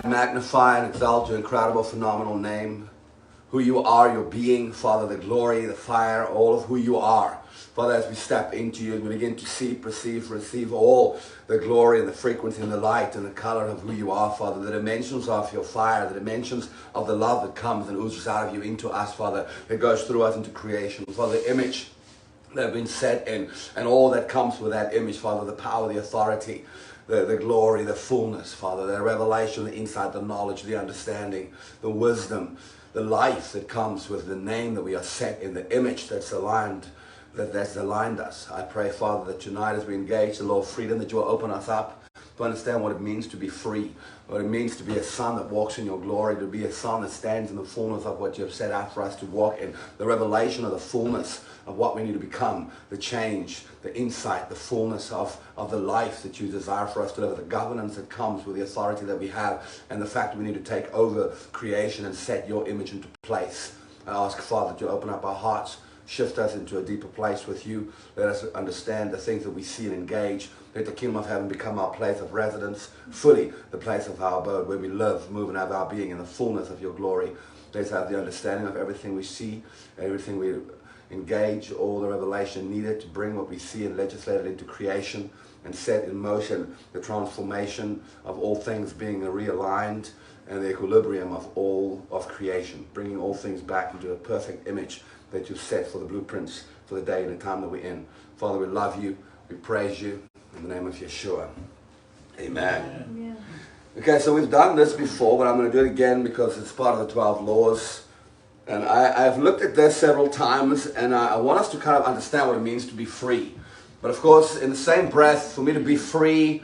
glorify, magnify, and exalt your incredible, phenomenal name. Who you are, your being, Father, the glory, the fire, all of who you are. Father, as we step into you, we begin to see, perceive, receive all the glory and the frequency and the light and the color of who you are, Father. The dimensions of your fire, the dimensions of the love that comes and oozes out of you into us, Father, that goes through us into creation. Father, the image that have been set in and all that comes with that image, Father, the power, the authority, the glory, the fullness, Father, the revelation, the insight, the knowledge, the understanding, the wisdom, the life that comes with the name that we are set in, the image that's aligned, that's aligned us. I pray, Father, that tonight as we engage the law of freedom, that you will open us up to understand what it means to be free, what it means to be a son that walks in your glory, to be a son that stands in the fullness of what you have set out for us to walk in, the revelation of the fullness of what we need to become, the change, the insight, the fullness of the life that you desire for us to live, the governance that comes with the authority that we have, and the fact that we need to take over creation and set your image into place. I ask, Father, that you open up our hearts, shift us into a deeper place with you. Let us understand the things that we see and engage. Let the kingdom of heaven become our place of residence, fully the place of our abode, where we live, move, and have our being in the fullness of your glory. Let's have the understanding of everything we see, everything we engage, all the revelation needed to bring what we see and legislate it into creation and set in motion the transformation of all things being realigned and the equilibrium of all of creation, bringing all things back into a perfect image that you've set for the blueprints for the day and the time that we're in. Father, we love you. We praise you in the name of Yeshua. Amen. Amen. Okay, so we've done this before, but I'm going to do it again because it's part of the 12 laws. And I've looked at this several times, and I want us to kind of understand what it means to be free. But of course, in the same breath, for me to be free,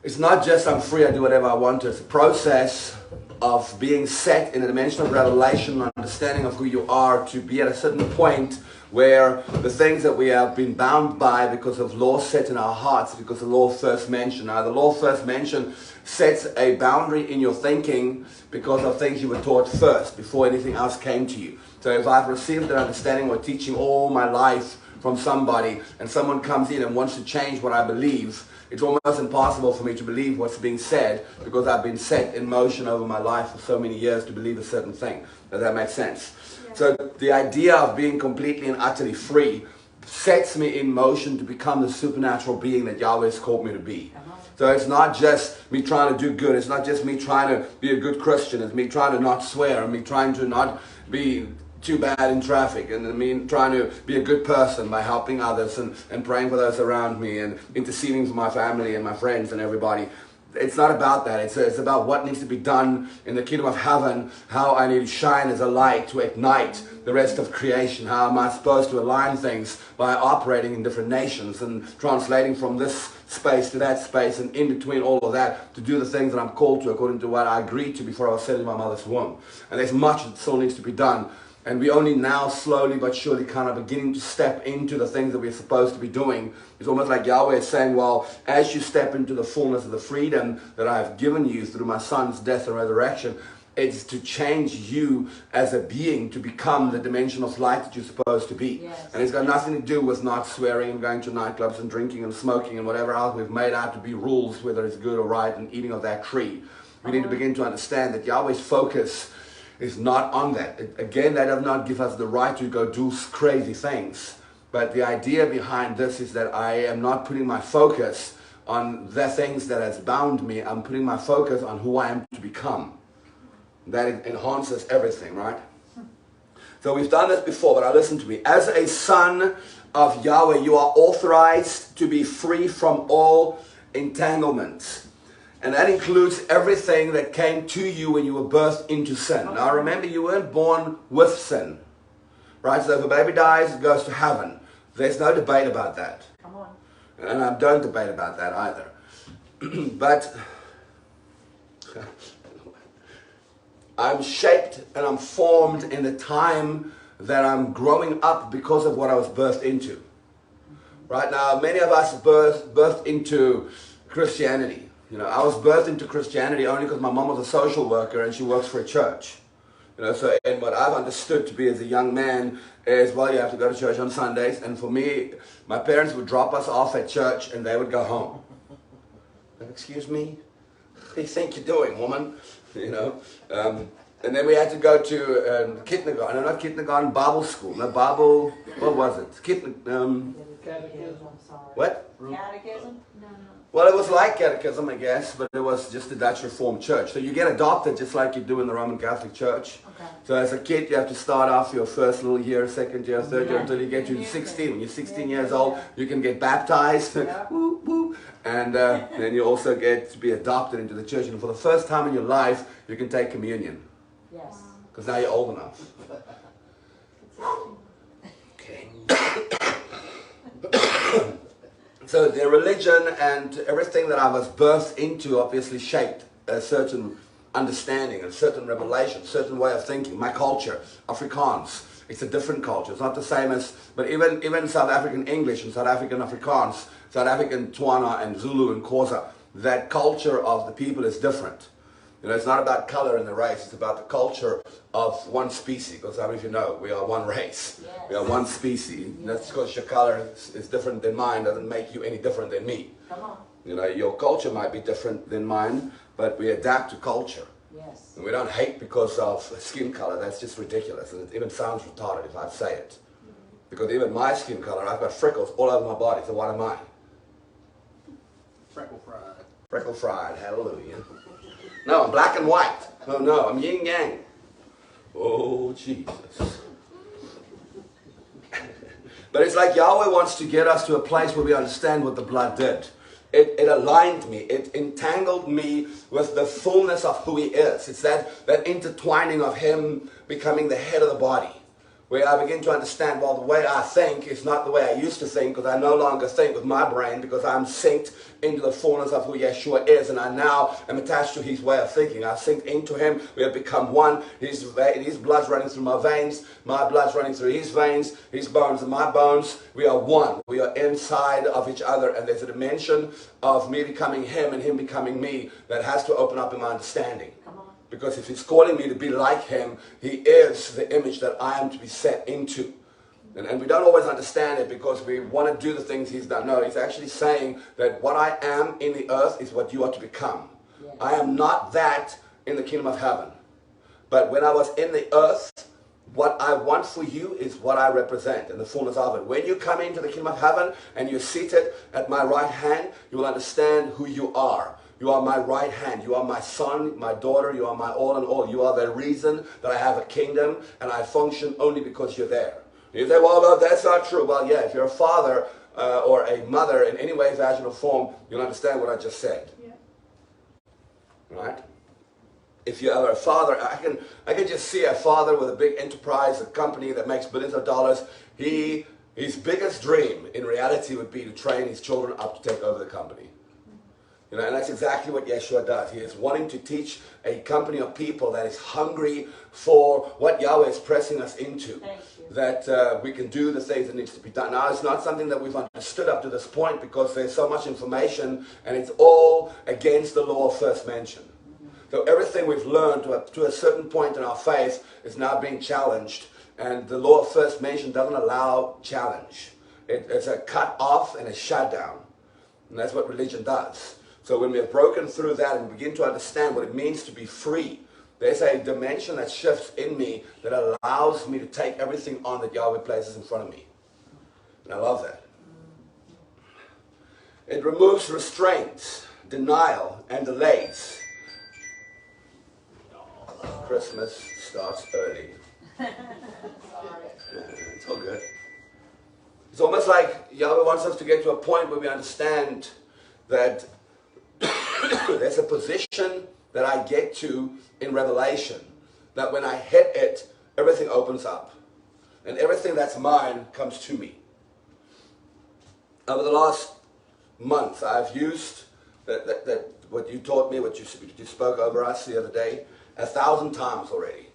it's not just I'm free, I do whatever I want to. It's a process of being set in a dimension of revelation, understanding of who you are, to be at a certain point where the things that we have been bound by because of law set in our hearts, because the law first mentioned. Now, the law first mentioned sets a boundary in your thinking because of things you were taught first, before anything else came to you. So if I've received an understanding or teaching all my life from somebody, and someone comes in and wants to change what I believe, it's almost impossible for me to believe what's being said because I've been set in motion over my life for so many years to believe a certain thing. Does that make sense? Yeah. So the idea of being completely and utterly free sets me in motion to become the supernatural being that Yahweh has called me to be. So it's not just me trying to do good. It's not just me trying to be a good Christian. It's me trying to not swear, and me trying to not be too bad in traffic, and me trying to be a good person by helping others and praying for those around me and interceding for my family and my friends and everybody. It's not about that. It's about what needs to be done in the kingdom of heaven, how I need to shine as a light to ignite the rest of creation. How am I supposed to align things by operating in different nations and translating from this space to that space, and in between all of that to do the things that I'm called to according to what I agreed to before I was set in my mother's womb. And there's much that still needs to be done. And we only now slowly but surely kind of beginning to step into the things that we're supposed to be doing. It's almost like Yahweh is saying, well, as you step into the fullness of the freedom that I have given you through my son's death and resurrection, it's to change you as a being to become the dimension of light that you're supposed to be. Yes. And it's got nothing to do with not swearing and going to nightclubs and drinking and smoking and whatever else we've made out to be rules, whether it's good or right, and eating of that tree. We need to begin to understand that Yahweh's focus is not on that. Again, that does not give us the right to go do crazy things. But the idea behind this is that I am not putting my focus on the things that has bound me. I'm putting my focus on who I am to become. That enhances everything, right? So we've done this before, but now listen to me. As a son of Yahweh, you are authorized to be free from all entanglements. And that includes everything that came to you when you were birthed into sin. Now remember, you weren't born with sin. Right? So if a baby dies, it goes to heaven. There's no debate about that. Come on. And I don't debate about that either. But I'm shaped and I'm formed in the time that I'm growing up because of what I was birthed into. Right now, many of us birthed into Christianity. You know, I was birthed into Christianity only because my mom was a social worker and she works for a church. You know, so and what I've understood to be as a young man is, well, you have to go to church on Sundays. And for me, my parents would drop us off at church and they would go home. Excuse me? do you think you're doing, woman? You know. And then we had to go to kindergarten, not kindergarten, Bible school. No, Bible, what was it? Catechism. What? Catechism? No. Well, it was like catechism, I guess, but it was just the Dutch Reformed Church. So you get adopted just like you do in the Roman Catholic Church. Okay. So as a kid, you have to start off your first little year, second year, third year, until you get to 16. When you're 16 years old, you can get baptized. Woo, woo. And then you also get to be adopted into the church. And for the first time in your life, you can take communion. Yes. Because now you're old enough. Okay. So the religion and everything that I was birthed into obviously shaped a certain understanding, a certain revelation, a certain way of thinking. My culture, Afrikaans, it's a different culture. It's not the same as, but even South African English and South African Afrikaans, South African Tswana and Zulu and Xhosa, that culture of the people is different. You know, it's not about color in the race, it's about the culture of one species. Because how many of you know, we are one race. Yes. We are one species. Yes. That's because your color is different than mine, doesn't make you any different than me. Come on. You know, your culture might be different than mine, but we adapt to culture. Yes. And we don't hate because of skin color. That's just ridiculous. And it even sounds retarded if I say it. Because even my skin color, I've got freckles all over my body. So what am I? Freckle fried. Freckle fried. Hallelujah. No, I'm black and white. Oh no, I'm yin yang. Oh Jesus. But it's like Yahweh wants to get us to a place where we understand what the blood did. It aligned me. It entangled me with the fullness of who He is. It's that intertwining of Him becoming the head of the body. Where I begin to understand, well, the way I think is not the way I used to think, because I no longer think with my brain, because I'm synced into the fullness of who Yeshua is, and I now am attached to His way of thinking. I've synced into Him. We have become one. His blood's running through my veins. My blood's running through His veins. His bones and my bones. We are one. We are inside of each other, and there's a dimension of me becoming Him and Him becoming me that has to open up in my understanding. Because if He's calling me to be like Him, He is the image that I am to be set into. And we don't always understand it because we want to do the things He's done. No, He's actually saying that what I am in the earth is what you are to become. Yes. I am not that in the kingdom of heaven. But when I was in the earth, what I want for you is what I represent in the fullness of it. When you come into the kingdom of heaven and you're seated at my right hand, you will understand who you are. You are my right hand. You are my son, my daughter. You are my all in all. You are the reason that I have a kingdom and I function only because you're there. You say, well, no, that's not true. Well, yeah, if you're a father or a mother in any way, fashion, or form, you'll understand what I just said. Yeah. Right? If you are a father, I can just see a father with a big enterprise, a company that makes billions of dollars. His biggest dream in reality would be to train his children up to take over the company. You know, and that's exactly what Yeshua does. He is wanting to teach a company of people that is hungry for what Yahweh is pressing us into. That we can do the things that needs to be done. Now, it's not something that we've understood up to this point because there's so much information and it's all against the law of first mention. So everything we've learned to a certain point in our faith is now being challenged. And the law of first mention doesn't allow challenge. It's a cut off and a shutdown. And that's what religion does. So when we have broken through that and begin to understand what it means to be free, there's a dimension that shifts in me that allows me to take everything on that Yahweh places in front of me. And I love that. It removes restraints, denial, and delays. Christmas starts early. It's all good. It's almost like Yahweh wants us to get to a point where we understand that there's a position that I get to in Revelation, that when I hit it, everything opens up. And everything that's mine comes to me. Over the last month, I've used that what you taught me, what you spoke over us the other day, 1,000 times already.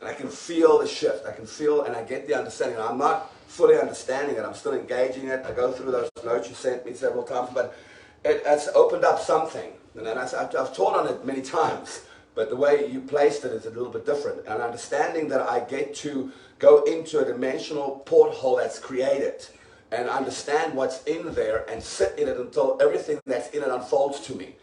And I can feel the shift. I can feel and I get the understanding. I'm not fully understanding it. I'm still engaging it. I go through those notes you sent me several times, but it has opened up something. And then I've taught on it many times, but the way you placed it is a little bit different. And understanding that I get to go into a dimensional porthole that's created and understand what's in there and sit in it until everything that's in it unfolds to me.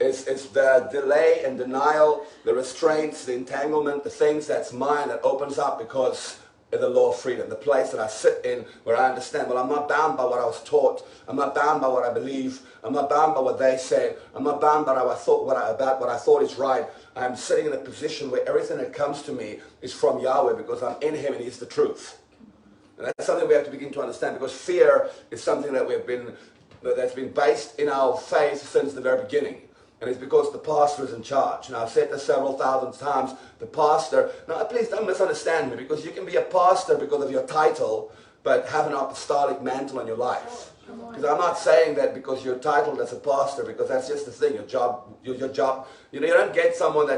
It's the delay and denial, the restraints, the entanglement, the things that's mine that opens up because of the law of freedom, the place that I sit in where I understand, well, I'm not bound by what I was taught. I'm not bound by what I believe. I'm not bound by what they say. I'm not bound by what I thought is right. I'm sitting in a position where everything that comes to me is from Yahweh because I'm in Him and He's the truth. And that's something we have to begin to understand, because fear is something that that's been based in our faith since the very beginning. And it's because the pastor is in charge. Now, I've said this several thousand times. The pastor, now please don't misunderstand me, because you can be a pastor because of your title, but have an apostolic mantle on your life. Because I'm not saying that because you're titled as a pastor, because that's just the thing, your job, you don't get someone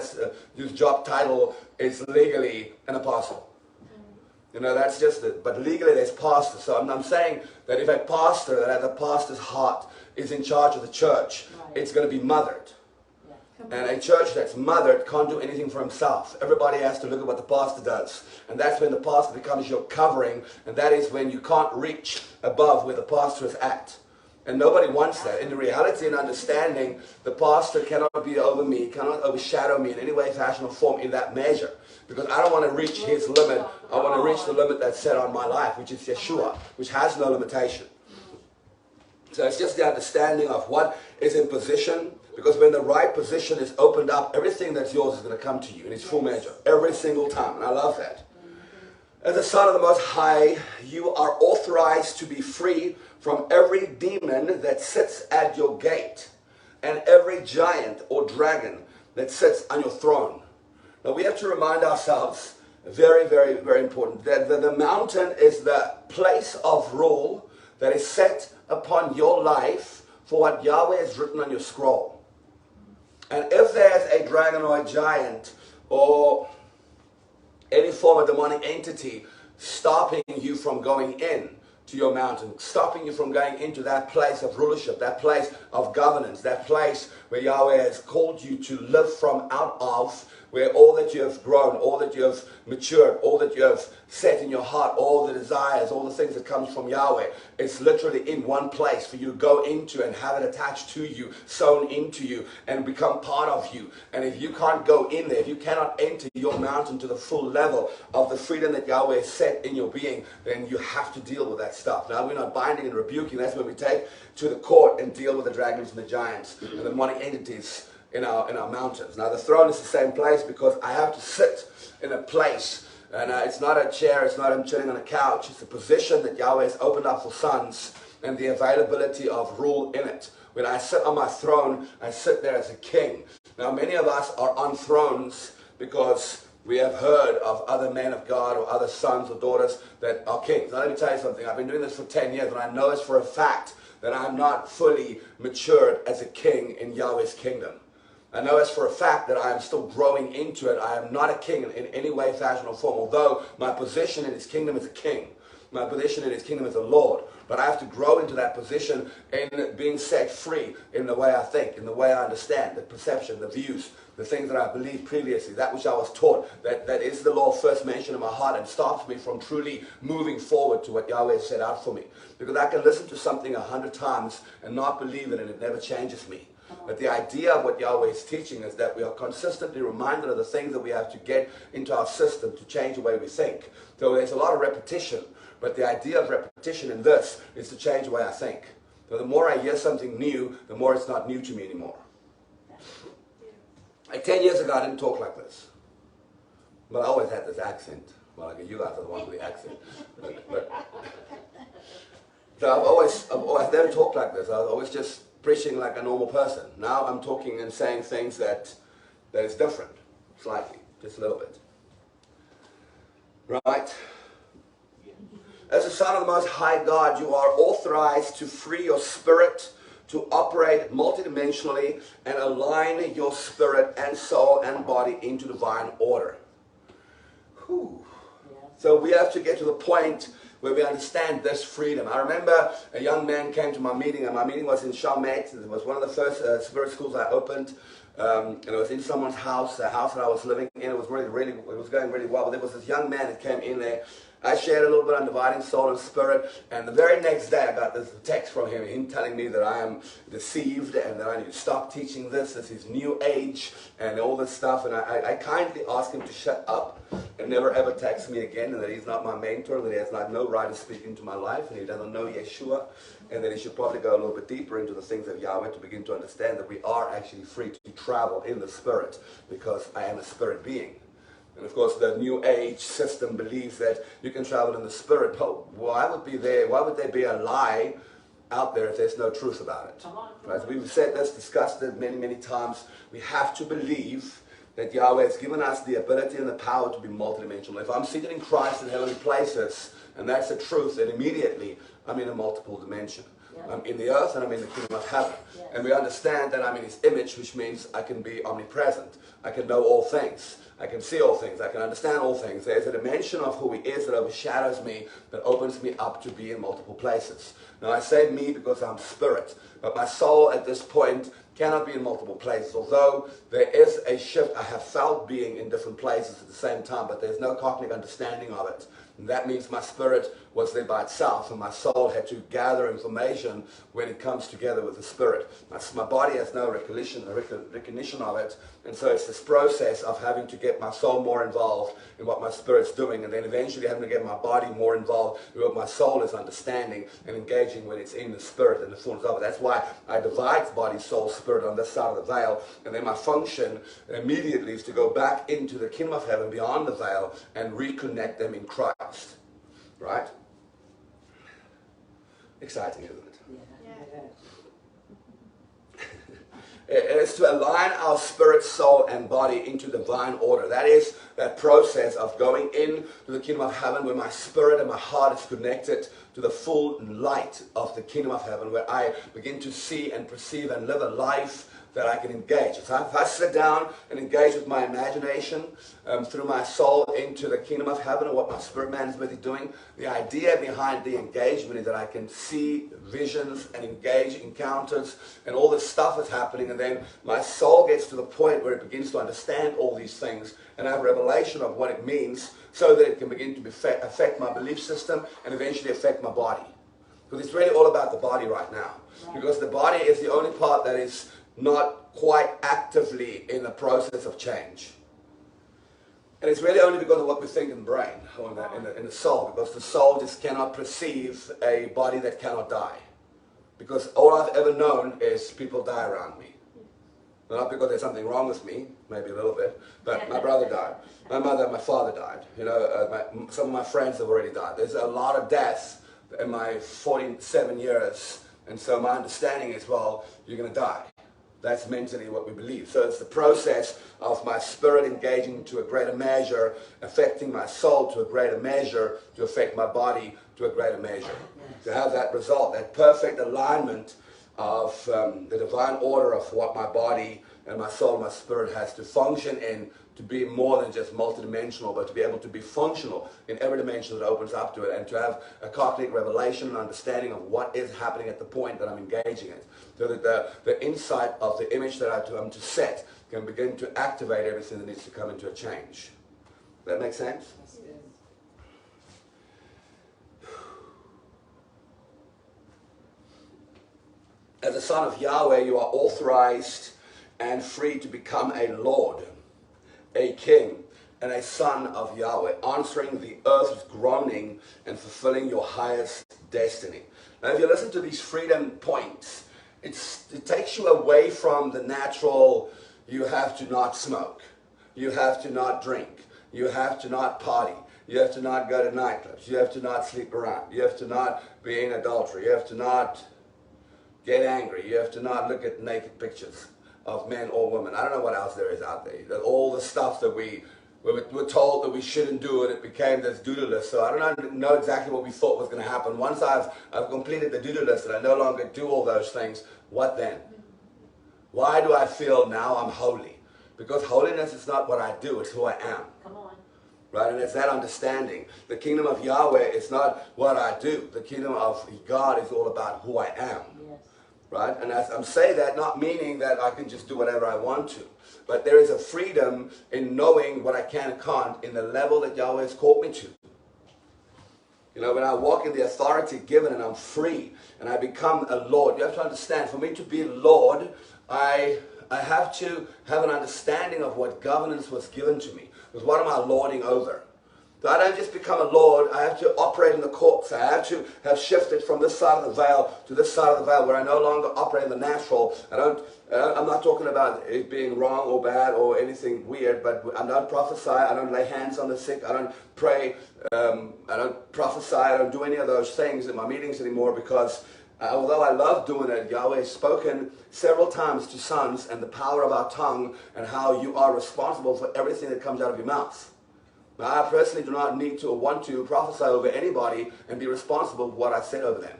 whose job title is legally an apostle. That's just it. But legally there's pastor. So I'm saying that if a pastor that has a pastor's heart is in charge of the church, it's going to be mothered. And a church that's mothered can't do anything for himself. Everybody has to look at what the pastor does. And that's when the pastor becomes your covering. And that is when you can't reach above where the pastor is at. And nobody wants that. In the reality and understanding, the pastor cannot be over me, cannot overshadow me in any way, fashion, or form in that measure. Because I don't want to reach his limit. I want to reach the limit that's set on my life, which is Yeshua, which has no limitation. So it's just the understanding of what is in position. Because when the right position is opened up, everything that's yours is going to come to you in its full measure. Every single time. And I love that. As a son of the Most High, you are authorized to be free from every demon that sits at your gate and every giant or dragon that sits on your throne. Now we have to remind ourselves, very, very, very important, that the mountain is the place of rule that is set upon your life for what Yahweh has written on your scroll. And if there's a dragon or a giant or any form of demonic entity stopping you from going in to your mountain, stopping you from going into that place of rulership, that place of governance, that place where Yahweh has called you to live from out of, where all that you have grown, all that you have matured, all that you have set in your heart, all the desires, all the things that comes from Yahweh, it's literally in one place for you to go into and have it attached to you, sewn into you, and become part of you. And if you can't go in there, if you cannot enter your mountain to the full level of the freedom that Yahweh has set in your being, then you have to deal with that stuff. Now, we're not binding and rebuking. That's when we take to the court and deal with the dragons and the giants and the demonic entities in our mountains. Now the throne is the same place because I have to sit in a place, and it's not a chair, it's not I'm chilling on a couch, it's a position that Yahweh has opened up for sons and the availability of rule in it. When I sit on my throne, I sit there as a king. Now many of us are on thrones because we have heard of other men of God or other sons or daughters that are kings. Now let me tell you something, I've been doing this for 10 years and I know it's for a fact that I'm not fully matured as a king in Yahweh's kingdom. I know as for a fact that I am still growing into it. I am not a king in any way, fashion, or form, although my position in his kingdom is a king. My position in his kingdom is a Lord. But I have to grow into that position in being set free in the way I think, in the way I understand, the perception, the views, the things that I believed previously, that which I was taught, that is the law first mentioned in my heart and stops me from truly moving forward to what Yahweh set out for me. Because I can listen to something 100 times and not believe it, and it never changes me. But the idea of what Yahweh is teaching is that we are consistently reminded of the things that we have to get into our system to change the way we think. So there's a lot of repetition, but the idea of repetition in this is to change the way I think. So the more I hear something new, the more it's not new to me anymore. Like 10 years ago, I didn't talk like this. But I always had this accent. Well, like you guys are the ones with the accent. So I've never talked like this. I was always just preaching like a normal person. Now I'm talking and saying things that is different, slightly, just a little bit. Right? As a son of the Most High God, you are authorized to free your spirit to operate multidimensionally and align your spirit and soul and body into divine order. Whew. So we have to get to the point where we understand this freedom. I remember a young man came to my meeting, and my meeting was in Chalmette. It was one of the first spirit schools I opened And it was in someone's house, the house that I was living in. It was it was going really well. But there was this young man that came in there. I shared a little bit on dividing soul and spirit, and the very next day I got this text from him telling me that I am deceived and that I need to stop teaching this is new age and all this stuff. And I kindly asked him to shut up and never ever text me again, and that he's not my mentor, that he has no right to speak into my life, and he doesn't know Yeshua, and that he should probably go a little bit deeper into the things of Yahweh to begin to understand that we are actually free to travel in the spirit, because I am a spirit being. And of course, the New Age system believes that you can travel in the spirit. But why would there be a lie out there if there's no truth about it? Right? We've said this, discussed it many, many times. We have to believe that Yahweh has given us the ability and the power to be multidimensional. If I'm seated in Christ in heavenly places, and that's the truth, then immediately I'm in a multiple dimension. Yeah. I'm in the earth and I'm in the kingdom of heaven. Yes. And we understand that I'm in his image, which means I can be omnipresent. I can know all things. I can see all things. I can understand all things. There's a dimension of who he is that overshadows me, that opens me up to be in multiple places. Now I say me because I'm spirit, but my soul at this point cannot be in multiple places. Although there is a shift, I have felt being in different places at the same time, but there's no cognitive understanding of it. And that means my spirit was there by itself, and my soul had to gather information when it comes together with the spirit. My body has no recognition of it, and so it's this process of having to get my soul more involved in what my spirit's doing, and then eventually having to get my body more involved in what my soul is understanding and engaging when it's in the spirit and the fullness of it. That's why I divide body, soul, spirit on this side of the veil, and then my function immediately is to go back into the kingdom of heaven beyond the veil and reconnect them in Christ. Right? Exciting, isn't it? Yeah. It is to align our spirit, soul, and body into divine order. That is that process of going into the kingdom of heaven where my spirit and my heart is connected to the full light of the kingdom of heaven, where I begin to see and perceive and live a life that I can engage. If I sit down and engage with my imagination through my soul into the kingdom of heaven and what my spirit man is busy doing, the idea behind the engagement is that I can see visions and engage encounters and all this stuff is happening, and then my soul gets to the point where it begins to understand all these things and have revelation of what it means, so that it can begin to affect my belief system and eventually affect my body. Because it's really all about the body right now. Because the body is the only part that is not quite actively in the process of change. And it's really only because of what we think in the brain, or in the soul, because the soul just cannot perceive a body that cannot die. Because all I've ever known is people die around me. Not because there's something wrong with me, maybe a little bit, but my brother died. My mother and my father died. You know, some of my friends have already died. There's a lot of deaths in my 47 years, and so my understanding is, well, you're going to die. That's mentally what we believe. So it's the process of my spirit engaging to a greater measure, affecting my soul to a greater measure, to affect my body to a greater measure. To have that result, that perfect alignment of the divine order of what my body and my soul and my spirit has to function in, to be more than just multidimensional, but to be able to be functional in every dimension that opens up to it, and to have a cognitive revelation and understanding of what is happening at the point that I'm engaging it, so that the insight of the image that I'm to set can begin to activate everything that needs to come into a change. Does that make sense? As a son of Yahweh, you are authorized and free to become a Lord, a king, and a son of Yahweh, answering the earth's groaning and fulfilling your highest destiny. Now, if you listen to these freedom points, it takes you away from the natural, you have to not smoke, you have to not drink, you have to not party, you have to not go to nightclubs, you have to not sleep around, you have to not be in adultery, you have to not get angry, you have to not look at naked pictures of men or women. I don't know what else there is out there. All the stuff that we were told that we shouldn't do, and it became this do-do list. So I don't know exactly what we thought was going to happen. Once I've completed the do-do list and I no longer do all those things, what then? Why do I feel now I'm holy? Because holiness is not what I do, it's who I am. Come on. Right? And it's that understanding. The kingdom of Yahweh is not what I do. The kingdom of God is all about who I am. Yes. right? And as I'm saying that, not meaning that I can just do whatever I want to, but there is a freedom in knowing what I can and can't in the level that Yahweh has called me to. You know, when I walk in the authority given and I'm free and I become a Lord, you have to understand, for me to be Lord, I have to have an understanding of what governance was given to me. Because what am I lording over? So I don't just become a Lord, I have to operate in the courts. I have to have shifted from this side of the veil to this side of the veil where I no longer operate in the natural. I'm not talking about it being wrong or bad or anything weird, but I don't prophesy, I don't lay hands on the sick, I don't pray, I don't prophesy, I don't do any of those things in my meetings anymore because although I love doing it, Yahweh has spoken several times to sons and the power of our tongue and how you are responsible for everything that comes out of your mouth. Now, I personally do not need to or want to prophesy over anybody and be responsible for what I said over them.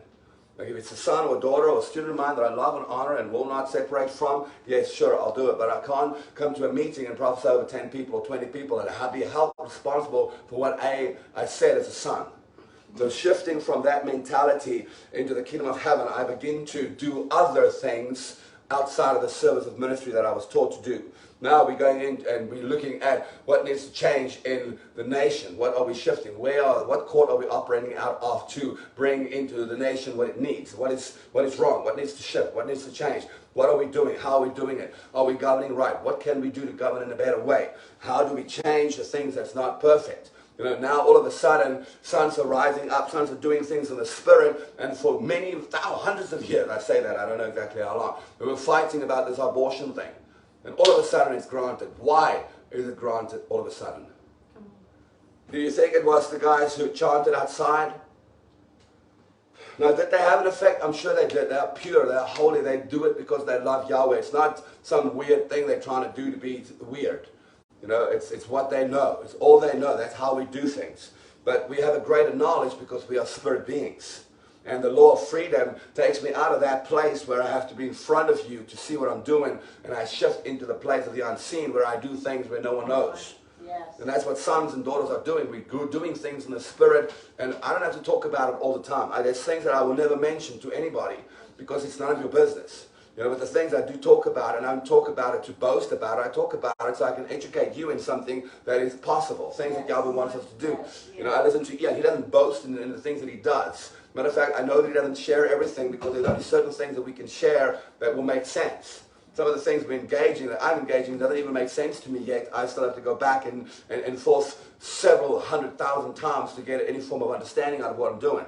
Like if it's a son or a daughter or a student of mine that I love and honor and will not separate from, yes, sure, I'll do it. But I can't come to a meeting and prophesy over 10 people or 20 people and I'll be held responsible for what I said as a son. So shifting from that mentality into the kingdom of heaven, I begin to do other things outside of the service of ministry that I was taught to do. Now we're going in and we're looking at what needs to change in the nation. What are we shifting? What court are we operating out of to bring into the nation what it needs? What is wrong? What needs to shift? What needs to change? What are we doing? How are we doing it? Are we governing right? What can we do to govern in a better way? How do we change the things that's not perfect? You know, now all of a sudden, sons are rising up, sons are doing things in the spirit, and for many, hundreds of years, I say that, I don't know exactly how long, we were fighting about this abortion thing. And all of a sudden it's granted. Why is it granted all of a sudden? Do you think it was the guys who chanted outside? Now, did they have an effect? I'm sure they did. They're pure, they're holy, they do it because they love Yahweh. It's not some weird thing they're trying to do to be weird. You know, it's what they know. It's all they know. That's how we do things. But we have a greater knowledge because we are spirit beings. And the law of freedom takes me out of that place where I have to be in front of you to see what I'm doing. And I shift into the place of the unseen where I do things where no one knows. Yes. And that's what sons and daughters are doing. We're doing things in the spirit. And I don't have to talk about it all the time. There's things that I will never mention to anybody because it's none of your business. You know, but the things I do talk about, and I don't talk about it to boast about it, I talk about it so I can educate you in something that is possible, things that Yahweh wants us to do. You know, I listen to Ian, he doesn't boast in the things that he does. Matter of fact, I know that he doesn't share everything because there's only certain things that we can share that will make sense. Some of the things we're engaging, that I'm engaging, doesn't even make sense to me yet. I still have to go back and forth several 100,000 times to get any form of understanding out of what I'm doing.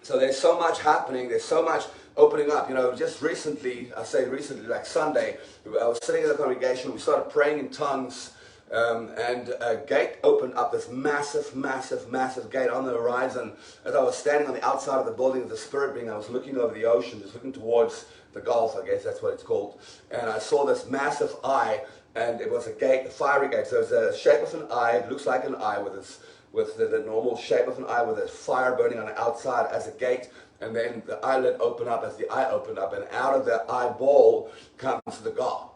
So there's so much happening, there's so much opening up. You know, just recently, I say recently, like Sunday, I was sitting in the congregation, we started praying in tongues, and a gate opened up, this massive, massive, massive gate on the horizon. As I was standing on the outside of the building of the Spirit being, I was looking over the ocean, just looking towards the Gulf, I guess that's what it's called. And I saw this massive eye, and it was a gate, a fiery gate. So it's a shape of an eye, it looks like an eye with the normal shape of an eye with a fire burning on the outside as a gate. And then the eyelid opened up as the eye opened up, and out of the eyeball comes the God.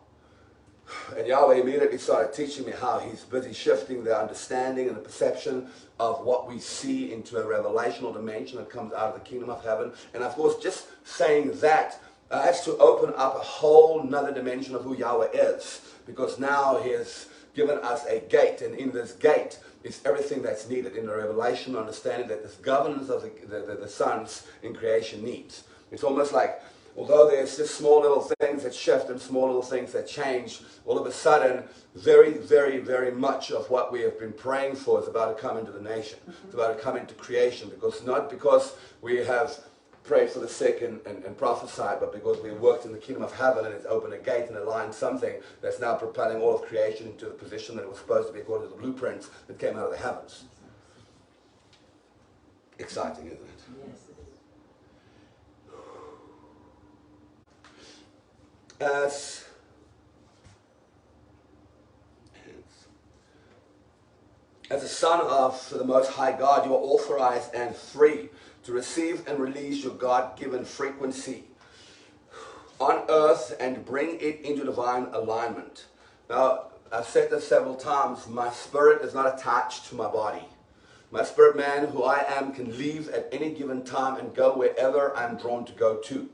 And Yahweh immediately started teaching me how he's busy shifting the understanding and the perception of what we see into a revelational dimension that comes out of the kingdom of heaven. And of course, just saying that has to open up a whole nother dimension of who Yahweh is. Because now he has given us a gate, and in this gate is everything that's needed in the revelation, understanding that this governance of the sons in creation needs. It's almost like, although there's just small little things that shift and small little things that change, all of a sudden, very, very, very much of what we have been praying for is about to come into the nation. It's about to come into creation, because not because we have prayed for the sick and prophesied, but because we worked in the kingdom of heaven and it's opened a gate and aligned something that's now propelling all of creation into the position that it was supposed to be according to the blueprints that came out of the heavens. Exciting, isn't it? Yes, it is. As a son of the Most High God, you are authorized and free to receive and release your God-given frequency on earth and bring it into divine alignment. Now, I've said this several times, my spirit is not attached to my body. My spirit man, who I am, can leave at any given time and go wherever I'm drawn to go to.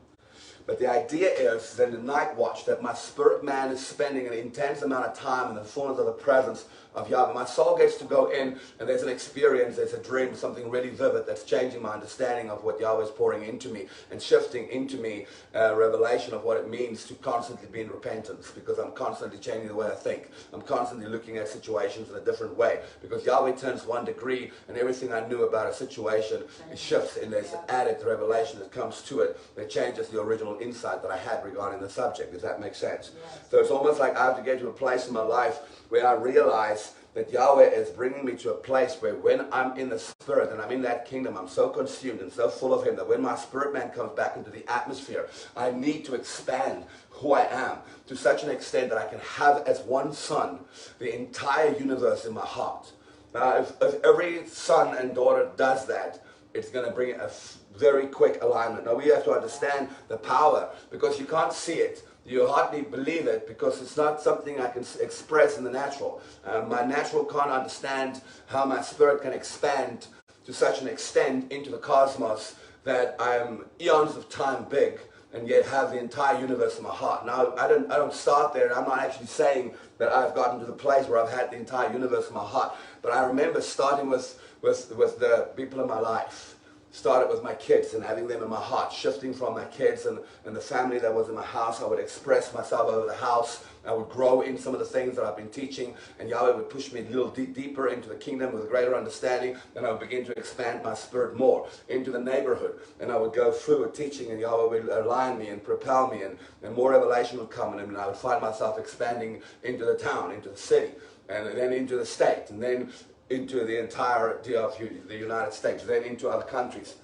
But the idea is that in the night watch, that my spirit man is spending an intense amount of time in the fullness of the presence of Yahweh. My soul gets to go in, and there's an experience, there's a dream, something really vivid that's changing my understanding of what Yahweh is pouring into me and shifting into me a revelation of what it means to constantly be in repentance, because I'm constantly changing the way I think. I'm constantly looking at situations in a different way, because Yahweh turns 1 degree and everything I knew about a situation, it shifts, and there's added revelation that comes to it that changes the original insight that I had regarding the subject. Does that make sense? Yes. So it's almost like I have to get to a place in my life where I realize that Yahweh is bringing me to a place where when I'm in the Spirit and I'm in that kingdom, I'm so consumed and so full of Him that when my spirit man comes back into the atmosphere, I need to expand who I am to such an extent that I can have as one son the entire universe in my heart. Now, if every son and daughter does that, it's going to bring a very quick alignment. Now, we have to understand the power, because you can't see it. You hardly believe it, because it's not something I can express in the natural. My natural can't understand how my spirit can expand to such an extent into the cosmos that I'm eons of time big and yet have the entire universe in my heart. Now, I don't start there, and I'm not actually saying that I've gotten to the place where I've had the entire universe in my heart. But I remember starting with the people in my life. Started with my kids and having them in my heart, shifting from my kids and the family that was in my house. I would express myself over the house. I would grow in some of the things that I've been teaching, and Yahweh would push me a little deeper into the kingdom with a greater understanding. Then I would begin to expand my spirit more into the neighborhood, and I would go through a teaching, and Yahweh would align me and propel me, and more revelation would come, and I would find myself expanding into the town, into the city, and then into the state, and then into the entirety of the United States, then into other countries.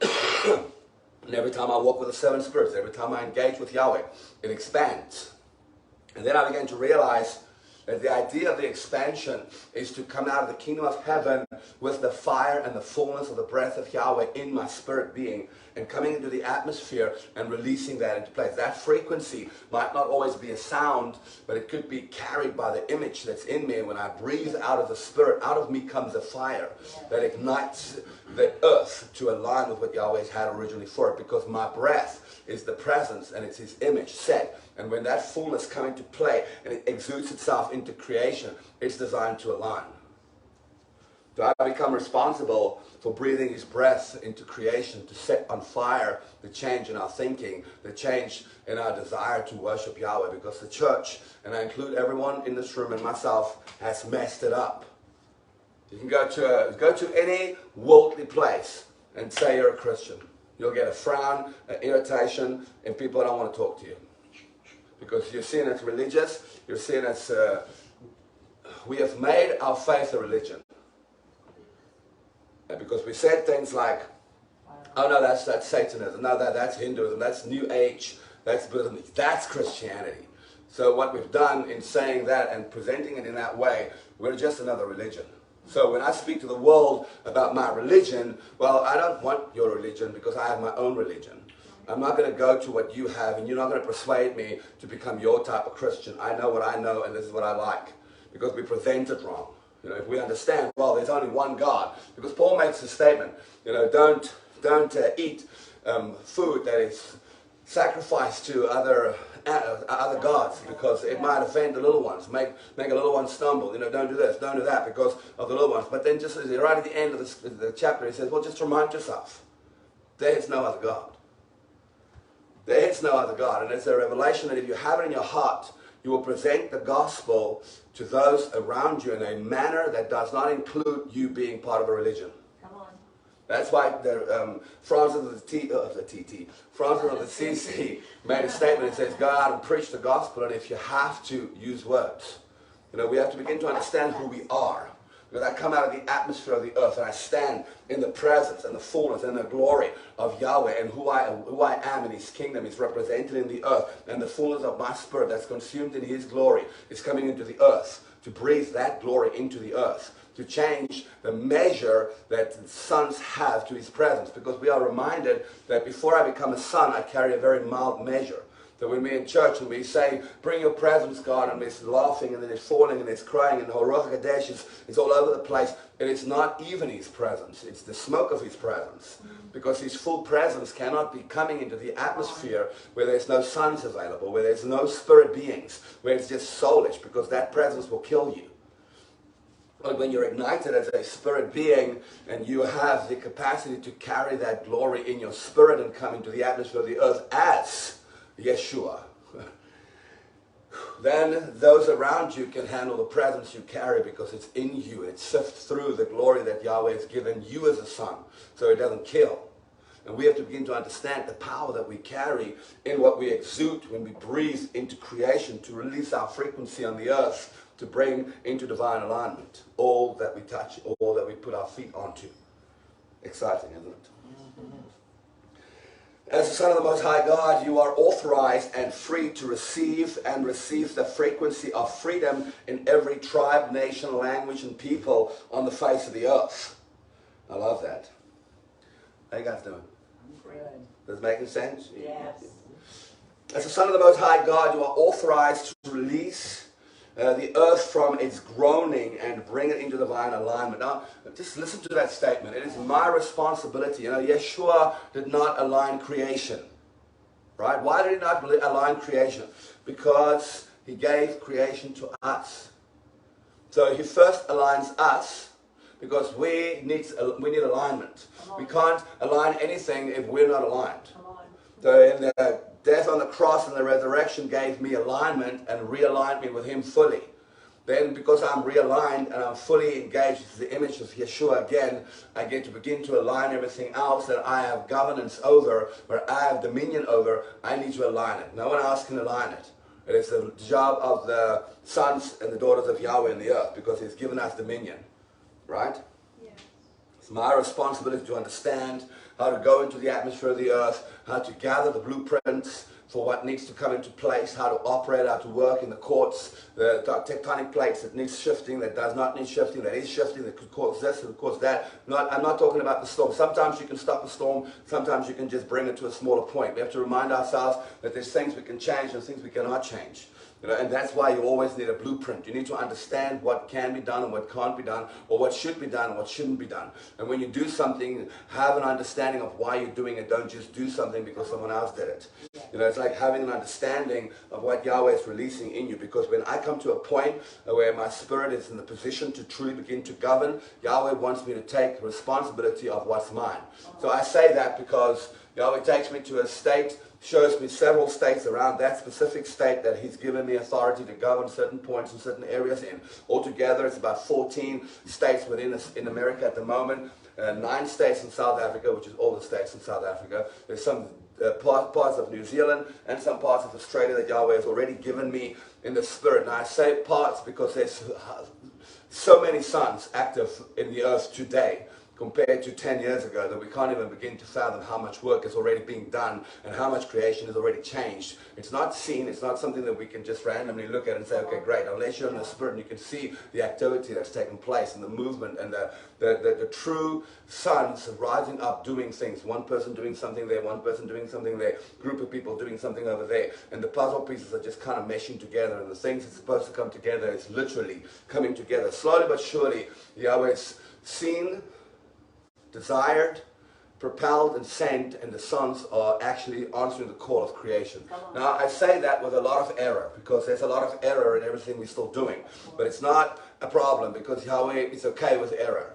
And every time I walk with the seven spirits, every time I engage with Yahweh, it expands. And then I began to realize that the idea of the expansion is to come out of the kingdom of heaven with the fire and the fullness of the breath of Yahweh in my spirit being, and coming into the atmosphere and releasing that into place. That frequency might not always be a sound, but it could be carried by the image that's in me. And when I breathe out of the spirit, out of me comes a fire that ignites the earth to align with what Yahweh's had originally for it, because my breath is the presence and it's His image set. And when that fullness comes into play and it exudes itself into creation, it's designed to align. So I become responsible for breathing His breath into creation to set on fire the change in our thinking, the change in our desire to worship Yahweh, because the church, and I include everyone in this room and myself, has messed it up. You can go to any worldly place and say you're a Christian. You'll get a frown, an irritation, and people don't want to talk to you. Because you're seen as religious, you're seen as, we have made our faith a religion. And because we said things like, oh no, that's Satanism, no, that's Hinduism, that's New Age, that's Buddhism, that's Christianity. So what we've done in saying that and presenting it in that way, we're just another religion. So when I speak to the world about my religion, well, I don't want your religion because I have my own religion. I'm not going to go to what you have, and you're not going to persuade me to become your type of Christian. I know what I know, and this is what I like, because we present it wrong. You know, if we understand, well, there's only one God, because Paul makes a statement, you know, don't eat food that is sacrificed to other gods, because it might offend the little ones, make a little one stumble. You know, don't do this, don't do that because of the little ones. But then just right at the end of the chapter, he says, well, just remind yourself, there is no other God. There is no other God. And it's a revelation that if you have it in your heart, you will present the gospel to those around you in a manner that does not include you being part of a religion. Come on. That's why Francis of the CC made a statement. It says, go out and preach the gospel, and if you have to, use words. You know, we have to begin to understand who we are. Because I come out of the atmosphere of the earth, and I stand in the presence and the fullness and the glory of Yahweh, and who I am in His kingdom is represented in the earth, and the fullness of my spirit that's consumed in His glory is coming into the earth to breathe that glory into the earth, to change the measure that sons have to His presence. Because we are reminded that before I become a son, I carry a very mild measure. That when we're in church and we say, bring your presence, God, and we're laughing and then it's falling and it's crying and the Ruach HaKodesh is all over the place, it is not even His presence, it's the smoke of His presence. Because His full presence cannot be coming into the atmosphere where there's no sons available, where there's no spirit beings, where it's just soulish, because that presence will kill you. But when you're ignited as a spirit being and you have the capacity to carry that glory in your spirit and come into the atmosphere of the earth as Yeshua, then those around you can handle the presence you carry because it's in you. It sifts through the glory that Yahweh has given you as a son, so it doesn't kill. And we have to begin to understand the power that we carry in what we exude when we breathe into creation to release our frequency on the earth, to bring into divine alignment all that we touch, all that we put our feet onto. Exciting, isn't it? As the Son of the Most High God, you are authorized and free to receive the frequency of freedom in every tribe, nation, language, and people on the face of the earth. I love that. How you guys doing? Good. Does it make sense? Yes. As the Son of the Most High God, you are authorized to release the earth from its groaning and bring it into divine alignment. Now, just listen to that statement. It is my responsibility. You know, Yeshua did not align creation. Right? Why did He not align creation? Because He gave creation to us. So He first aligns us because we need alignment. We can't align anything if we're not aligned. So in the death on the cross and the resurrection gave me alignment and realigned me with Him fully. Then because I'm realigned and I'm fully engaged with the image of Yeshua again, I get to begin to align everything else that I have governance over, where I have dominion over. I need to align it. No one else can align it. It is the job of the sons and the daughters of Yahweh in the earth, because He's given us dominion. Right? Yeah. It's my responsibility to understand how to go into the atmosphere of the earth, how to gather the blueprints for what needs to come into place, how to operate, how to work in the courts, the tectonic plates that needs shifting, that does not need shifting, that is shifting, that could cause this, that could cause that. I'm not talking about the storm. Sometimes you can stop a storm, sometimes you can just bring it to a smaller point. We have to remind ourselves that there's things we can change and things we cannot change. You know, and that's why you always need a blueprint. You need to understand what can be done and what can't be done, or what should be done and what shouldn't be done. And when you do something, have an understanding of why you're doing it. Don't just do something because someone else did it. You know, it's like having an understanding of what Yahweh is releasing in you. Because when I come to a point where my spirit is in the position to truly begin to govern, Yahweh wants me to take responsibility of what's mine. So I say that because Yahweh takes me to a state, shows me several states around that specific state that He's given me authority to govern certain points and certain areas in. Altogether, it's about 14 states in America at the moment, 9 states in South Africa, which is all the states in South Africa. There's some parts of New Zealand and some parts of Australia that Yahweh has already given me in the spirit. And I say parts because there's so many sons active in the earth today, compared to 10 years ago, that we can't even begin to fathom how much work is already being done and how much creation is already changed. It's not seen, it's not something that we can just randomly look at and say, okay, great. Unless you're in the spirit and you can see the activity that's taking place and the movement and the true sons rising up doing things. One person doing something there, one person doing something there, group of people doing something over there. And the puzzle pieces are just kind of meshing together, and the things that's supposed to come together is literally coming together. Slowly but surely, Yahweh's seen, desired, propelled, and sent, and the sons are actually answering the call of creation. Now, I say that with a lot of error, because there's a lot of error in everything we're still doing. But it's not a problem, because Yahweh is okay with error.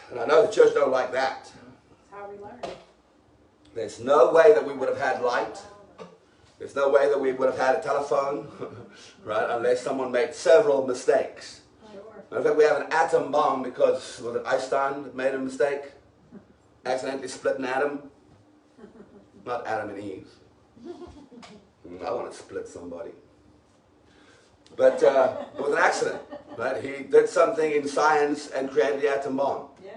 And I know the church don't like that. That's how we learn. There's no way that we would have had light. There's no way that we would have had a telephone, right, unless someone made several mistakes. In fact, we have an atom bomb because, was it Einstein that made a mistake? Accidentally split an atom? Not Adam and Eve. I want to split somebody. But it was an accident, right? He did something in science and created the atom bomb. Yeah.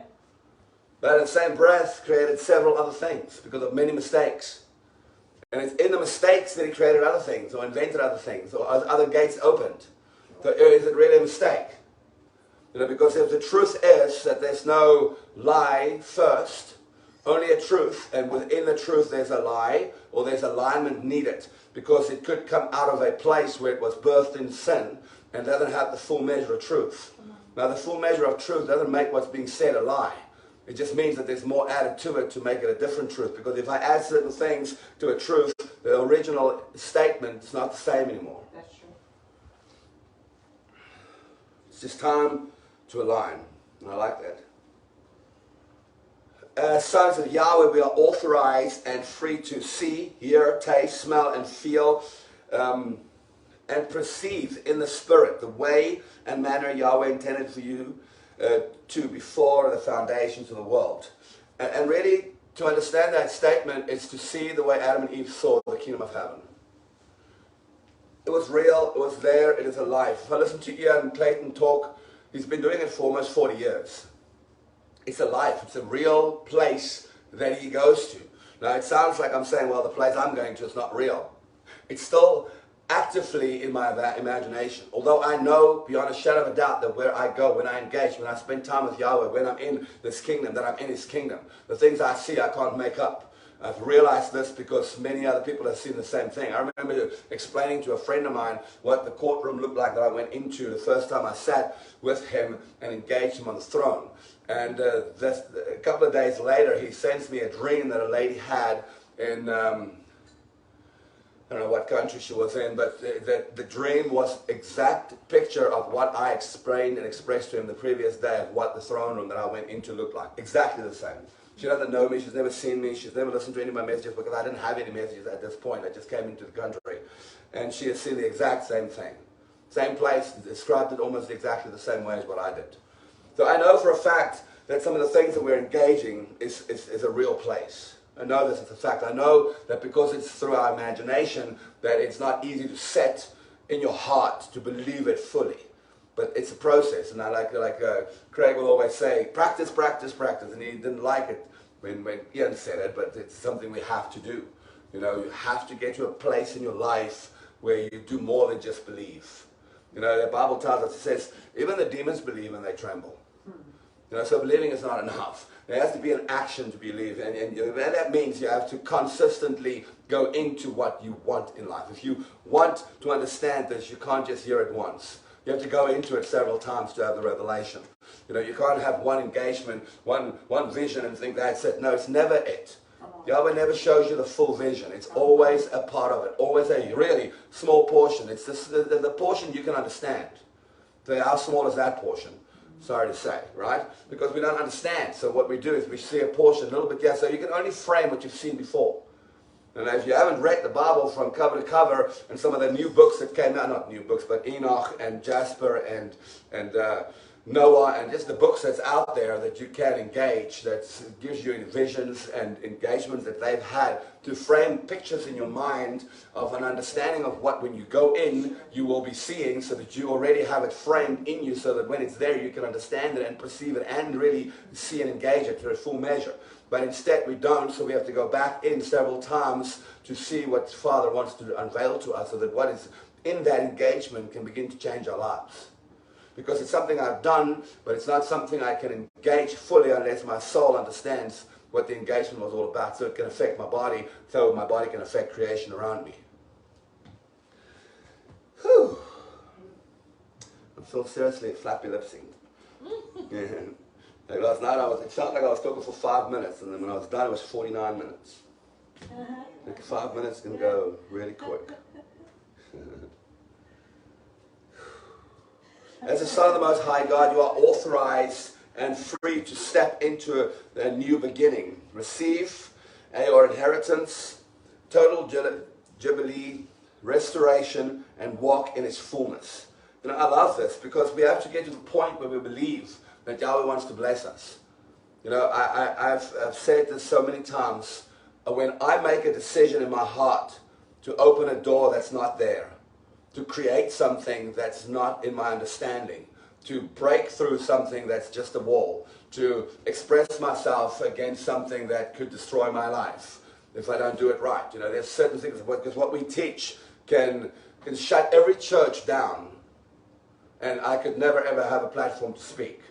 But in the same breath, created several other things because of many mistakes. And it's in the mistakes that he created other things, or invented other things, or other gates opened. So is it really a mistake? You know, because if the truth is that there's no lie first, Only a truth, and within the truth there's a lie, or there's alignment needed, because it could come out of a place where it was birthed in sin and doesn't have the full measure of truth. Now the full measure of truth doesn't make what's being said a lie. It just means that there's more added to it to make it a different truth, because if I add certain things to a truth, the original statement is not the same anymore. That's true. It's just time to align, and I like that. As sons of Yahweh, we are authorized and free to see, hear, taste, smell, and feel, and perceive in the Spirit the way and manner Yahweh intended for you to before the foundations of the world. And really, to understand that statement is to see the way Adam and Eve saw the kingdom of heaven. It was real, it was there, it is alive. If I listen to Ian Clayton talk, he's been doing it for almost 40 years. It's alive. It's a real place that he goes to. Now, it sounds like I'm saying, well, the place I'm going to is not real. It's still actively in my imagination. Although I know beyond a shadow of a doubt that where I go, when I engage, when I spend time with Yahweh, when I'm in this kingdom, that I'm in his kingdom. The things I see, I can't make up. I've realized this because many other people have seen the same thing. I remember explaining to a friend of mine what the courtroom looked like that I went into the first time I sat with him and engaged him on the throne. And a couple of days later, he sends me a dream that a lady had in, I don't know what country she was in, but the dream was exact picture of what I explained and expressed to him the previous day of what the throne room that I went into looked like. Exactly the same. She doesn't know me, she's never seen me, she's never listened to any of my messages because I didn't have any messages at this point. I just came into the country. And she has seen the exact same thing. Same place, described it almost exactly the same way as what I did. So I know for a fact that some of the things that we're engaging is a real place. I know this is a fact. I know that because it's through our imagination that it's not easy to set in your heart to believe it fully. But it's a process. And I like Craig will always say, practice, practice, practice. And he didn't like it when Ian said it, but it's something we have to do. You know, you have to get to a place in your life where you do more than just believe. You know, the Bible tells us, it says, even the demons believe and they tremble. You know, so believing is not enough. There has to be an action to believe. And that means you have to consistently go into what you want in life. If you want to understand this, you can't just hear it once. You have to go into it several times to have the revelation. You know, you can't have one engagement, one vision and think that's it. No, it's never it. Yahweh never shows you the full vision. It's always a part of it, always a really small portion. It's the portion you can understand. So how small is that portion? Sorry to say, right? Because we don't understand. So what we do is we see a portion a little bit, yeah, so you can only frame what you've seen before. And if you haven't read the Bible from cover to cover, and some of the new books that came out, not new books, but Enoch and Jasper and Noah, and just the books that's out there that you can engage, that gives you visions and engagements that they've had to frame pictures in your mind of an understanding of what when you go in, you will be seeing, so that you already have it framed in you, so that when it's there, you can understand it and perceive it and really see and engage it to a full measure. But instead we don't, so we have to go back in several times to see what Father wants to unveil to us, so that what is in that engagement can begin to change our lives. Because it's something I've done, but it's not something I can engage fully unless my soul understands what the engagement was all about, so it can affect my body, so my body can affect creation around me. Whew. I'm so seriously flappy lip-synced. Yeah. Like last night, it felt like I was talking for 5 minutes, and then when I was done, it was 49 minutes. Like 5 minutes can go really quick. As a son of the Most High God, you are authorized and free to step into a new beginning. Receive your inheritance, total jubilee, restoration, and walk in its fullness. You know, I love this because we have to get to the point where we believe that Yahweh wants to bless us. You know, I've said this so many times. When I make a decision in my heart to open a door that's not there, to create something that's not in my understanding, to break through something that's just a wall, to express myself against something that could destroy my life if I don't do it right. You know, there's certain things, because what we teach can shut every church down, and I could never ever have a platform to speak.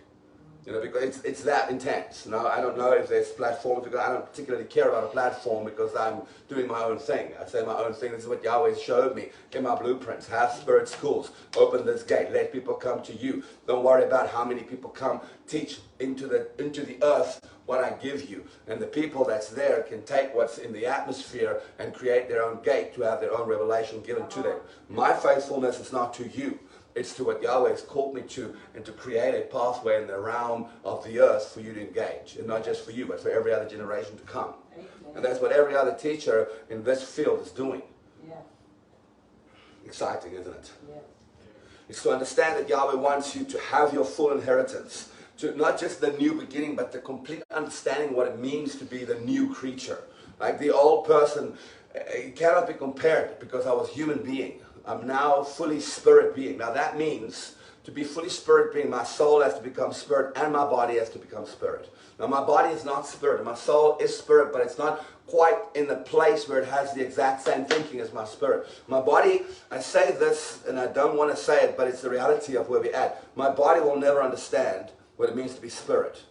You know, because it's that intense. You know, I don't know if there's platforms, because I don't particularly care about a platform because I'm doing my own thing. I say my own thing. This is what Yahweh showed me in my blueprints. Have spirit schools. Open this gate. Let people come to you. Don't worry about how many people come. Teach into the earth what I give you. And the people that's there can take what's in the atmosphere and create their own gate to have their own revelation given to them. My faithfulness is not to you. It's to what Yahweh has called me to, and to create a pathway in the realm of the earth for you to engage. And not just for you, but for every other generation to come. Amen. And that's what every other teacher in this field is doing. Yeah. Exciting, isn't it? Yeah. It's to understand that Yahweh wants you to have your full inheritance. To not just the new beginning, but the complete understanding what it means to be the new creature. Like the old person, it cannot be compared because I was a human being. I'm now fully spirit being. Now that means to be fully spirit being, my soul has to become spirit and my body has to become spirit. Now my body is not spirit. My soul is spirit, but it's not quite in the place where it has the exact same thinking as my spirit. My body, I say this and I don't want to say it, but it's the reality of where we're at. My body will never understand what it means to be spirit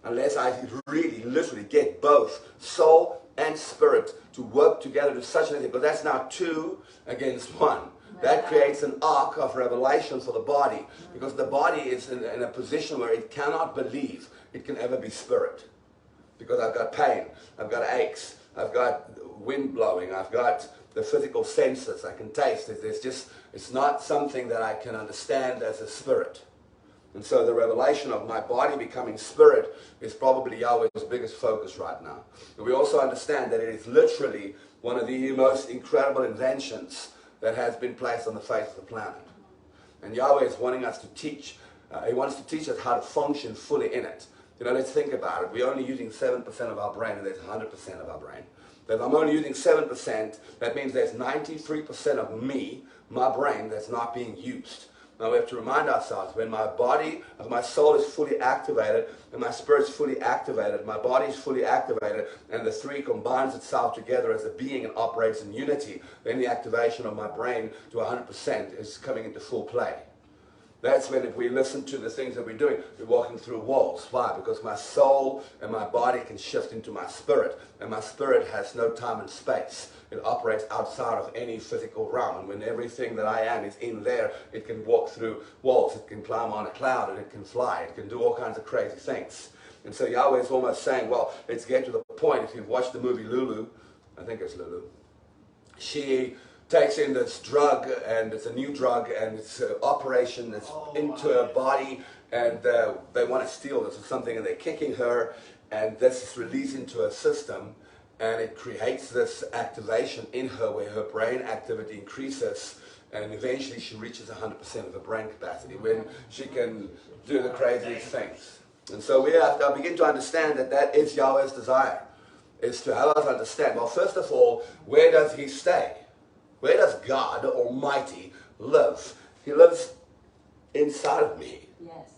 unless I really, literally get both soul and spirit to work together to such an extent, because that's now 2 against 1. That creates an arc of revelation for the body, because the body is in a position where it cannot believe it can ever be spirit. Because I've got pain, I've got aches, I've got wind blowing, I've got the physical senses, I can taste it. It's not something that I can understand as a spirit. And so the revelation of my body becoming spirit is probably Yahweh's biggest focus right now. And we also understand that it is literally one of the most incredible inventions that has been placed on the face of the planet. And Yahweh is wanting us to teach. He wants to teach us how to function fully in it. You know, let's think about it. We're only using 7% of our brain, and there's 100% of our brain. But if I'm only using 7%, that means there's 93% of me, my brain, that's not being used. Now we have to remind ourselves, when my body, my soul is fully activated, and my spirit is fully activated, my body is fully activated, and the 3 combines itself together as a being and operates in unity, then the activation of my brain to 100% is coming into full play. That's when, if we listen to the things that we're doing, we're walking through walls. Why? Because my soul and my body can shift into my spirit, and my spirit has no time and space. It operates outside of any physical realm, and when everything that I am is in there, it can walk through walls, it can climb on a cloud, and it can fly, it can do all kinds of crazy things. And so Yahweh is almost saying, well, let's get to the point. If you've watched the movie Lulu, I think it's Lulu, she takes in this drug, and it's a new drug, and it's an operation that's into her body, and they want to steal this or something, and they're kicking her, and this is released into her system, and it creates this activation in her where her brain activity increases, and eventually she reaches 100% of her brain capacity when she can do the craziest things. And so we have to begin to understand that that is Yahweh's desire, is to have us understand, well, first of all, where does he stay? Where does God Almighty live? He lives inside of me. Yes.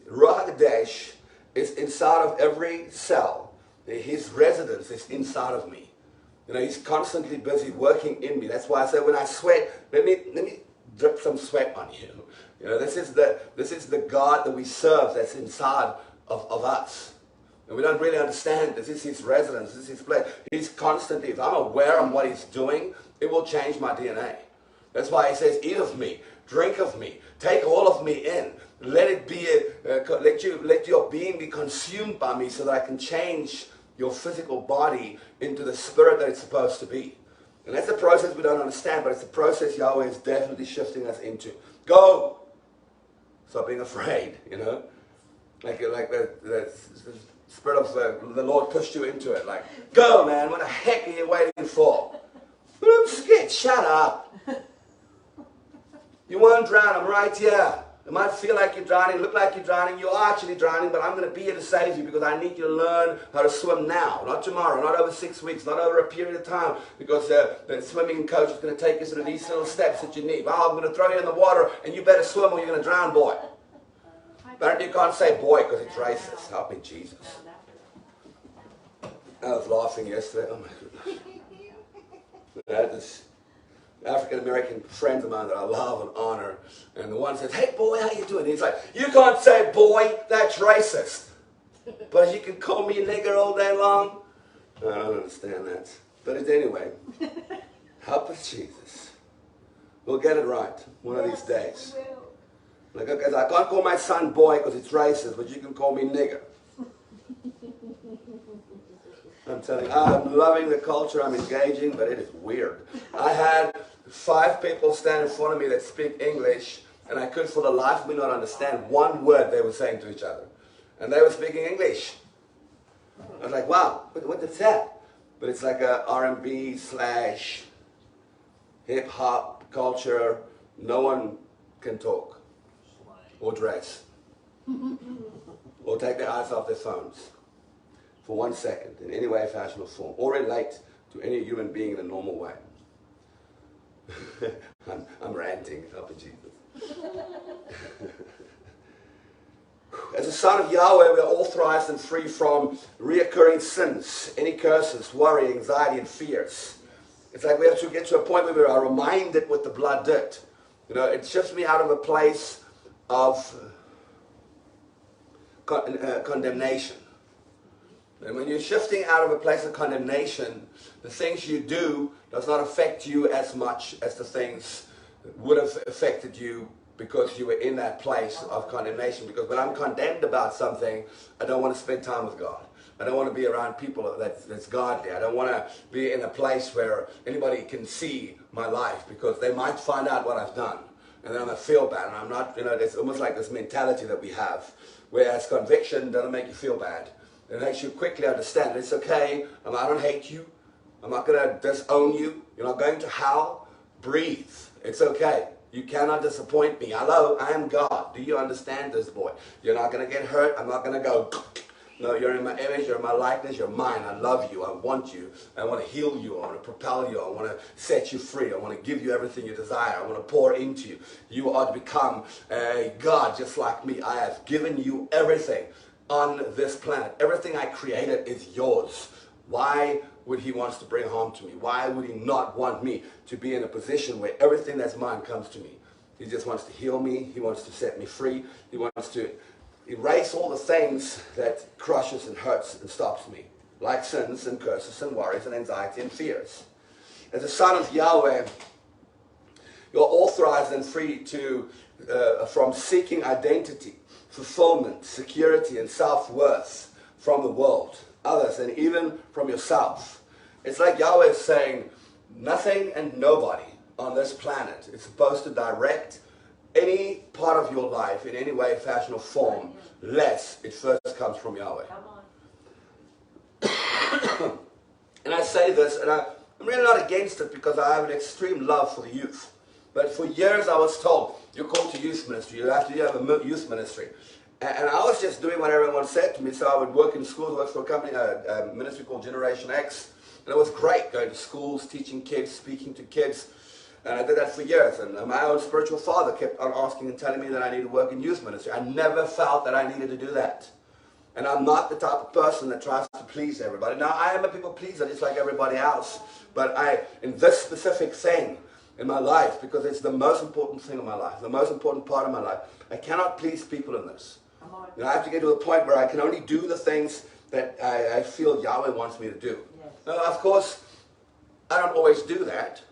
Ruach HaKodesh is inside of every cell. His residence is inside of me. You know, he's constantly busy working in me. That's why I say when I sweat, let me drip some sweat on you. You know, this is the God that we serve that's inside of us. And we don't really understand this is his residence, this is his place. He's constantly, if I'm aware of what he's doing, it will change my DNA. That's why he says, eat of me, drink of me, take all of me in. Let it be, let your being be consumed by me so that I can change your physical body into the spirit that it's supposed to be. And that's a process we don't understand, but it's a process Yahweh is definitely shifting us into. Go! Stop being afraid, you know? Like the Spirit of the Lord pushed you into it. Like, go, man, what the heck are you waiting for? But I'm scared. Shut up. You won't drown. I'm right here. It might feel like you're drowning, look like you're drowning. You are actually drowning, but I'm going to be here to save you because I need you to learn how to swim now. Not tomorrow, not over 6 weeks, not over a period of time, because the swimming coach is going to take you through these little steps that you need. Oh, I'm going to throw you in the water, and you better swim or you're going to drown, boy. Apparently you can't say boy because it's racist. Help me, Jesus. I was laughing yesterday. Oh, my goodness. African-American friends of mine that I love and honor. And the one says, hey boy, how you doing? And he's like, you can't say boy, that's racist. But you can call me a nigger all day long? I don't understand that. But anyway, help us Jesus. We'll get it right one of these days. Like, okay, I can't call my son boy because it's racist, but you can call me nigger. I'm telling you, I'm loving the culture, I'm engaging, but it is weird. I had 5 people stand in front of me that speak English, and I could for the life of me not understand one word they were saying to each other. And they were speaking English. I was like, wow, what is that? But it's like a R&B / hip-hop culture. No one can talk or dress or take their eyes off their phones for 1 second in any way, fashion, or form, or relate to any human being in a normal way. I'm ranting, help Jesus. As a son of Yahweh, we are authorized and free from reoccurring sins, any curses, worry, anxiety, and fears. It's like we have to get to a point where we are reminded what the blood did. You know, it shifts me out of a place of condemnation. And when you're shifting out of a place of condemnation, the things you do does not affect you as much as the things that would have affected you because you were in that place of condemnation. Because when I'm condemned about something, I don't want to spend time with God. I don't want to be around people that's godly. I don't want to be in a place where anybody can see my life because they might find out what I've done. And then I'm going to feel bad. And I'm not, you know, it's almost like this mentality that we have. Whereas conviction doesn't make you feel bad. It makes you quickly understand it's okay. I don't hate you. I'm not going to disown you. You're not going to hell. Breathe. It's okay. You cannot disappoint me. Hello, I am God. Do you understand this, boy? You're not going to get hurt. I'm not going to go. No, you're in my image. You're in my likeness. You're mine. I love you. I want you. I want to heal you. I want to propel you. I want to set you free. I want to give you everything you desire. I want to pour into you. You are to become a God just like me. I have given you everything on this planet. Everything I created is yours. Why would he want to bring harm to me? Why would he not want me to be in a position where everything that's mine comes to me? He just wants to heal me. He wants to set me free. He wants to erase all the things that crushes and hurts and stops me, like sins and curses and worries and anxiety and fears. As a son of Yahweh, you're authorized and free to from seeking identity, fulfillment, security, and self-worth from the world, others, and even from yourself. It's like Yahweh is saying, nothing and nobody on this planet is supposed to direct any part of your life in any way, fashion, or form, less it first comes from Yahweh. And I say this, and I'm really not against it because I have an extreme love for the youth. But for years I was told, you're called to youth ministry, you have a youth ministry. And I was just doing what everyone said to me, so I would work in schools, work for a company, a ministry called Generation X. And it was great going to schools, teaching kids, speaking to kids. And I did that for years. And my own spiritual father kept on asking and telling me that I needed to work in youth ministry. I never felt that I needed to do that. And I'm not the type of person that tries to please everybody. Now, I am a people pleaser just like everybody else. But in this specific thing in my life, because it's the most important thing in my life, the most important part of my life, I cannot please people in this. You know, I have to get to the point where I can only do the things that I feel Yahweh wants me to do. Yes. Now, of course, I don't always do that.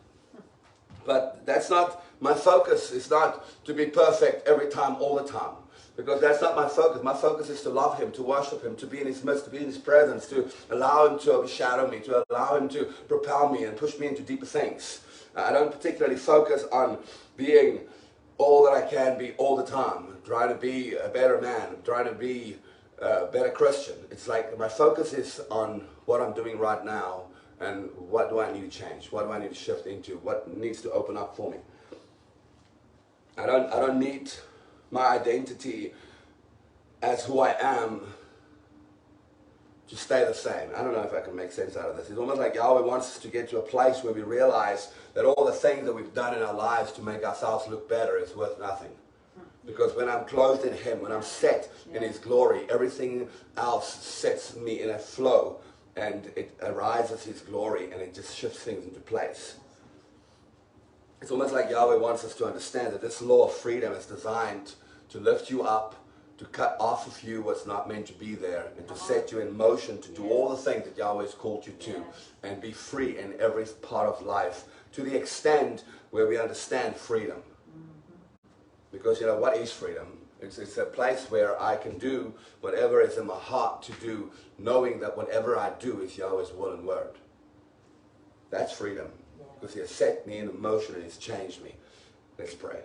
But that's not, my focus is not to be perfect every time, all the time. Because that's not my focus. My focus is to love him, to worship him, to be in his midst, to be in his presence, to allow him to overshadow me, to allow him to propel me and push me into deeper things. I don't particularly focus on being all that I can be all the time, trying to be a better man, trying to be a better Christian. It's like my focus is on what I'm doing right now. And what do I need to change? What do I need to shift into? What needs to open up for me? I don't need my identity as who I am to stay the same. I don't know if I can make sense out of this. It's almost like Yahweh wants us to get to a place where we realize that all the things that we've done in our lives to make ourselves look better is worth nothing. Because when I'm clothed in him, when I'm set in his glory, everything else sets me in a flow. And it arises his glory and it just shifts things into place. It's almost like Yahweh wants us to understand that this law of freedom is designed to lift you up, to cut off of you what's not meant to be there, and to set you in motion to do all the things that Yahweh has called you to, and be free in every part of life, to the extent where we understand freedom. Because, you know, what is freedom? It's a place where I can do whatever is in my heart to do, knowing that whatever I do is Yahweh's will and word. That's freedom. Because He has set me in motion and He's changed me. Let's pray.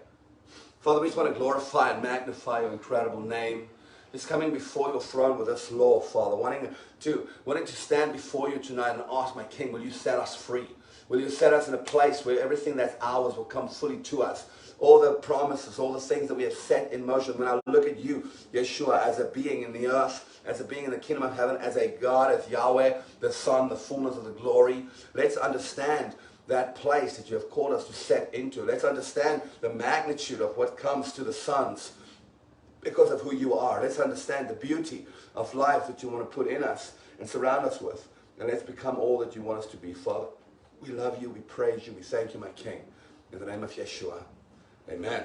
Father, we just want to glorify and magnify your incredible name. Just coming before your throne with this law, Father, wanting to stand before you tonight and ask, my King, will you set us free? Will you set us in a place where everything that's ours will come fully to us? All the promises, all the things that we have set in motion. When I look at you, Yeshua, as a being in the earth, as a being in the kingdom of heaven, as a God, as Yahweh, the Son, the fullness of the glory, let's understand that place that you have called us to set into. Let's understand the magnitude of what comes to the sons because of who you are. Let's understand the beauty of life that you want to put in us and surround us with. And let's become all that you want us to be. Father, we love you, we praise you, we thank you, my King. In the name of Yeshua, amen.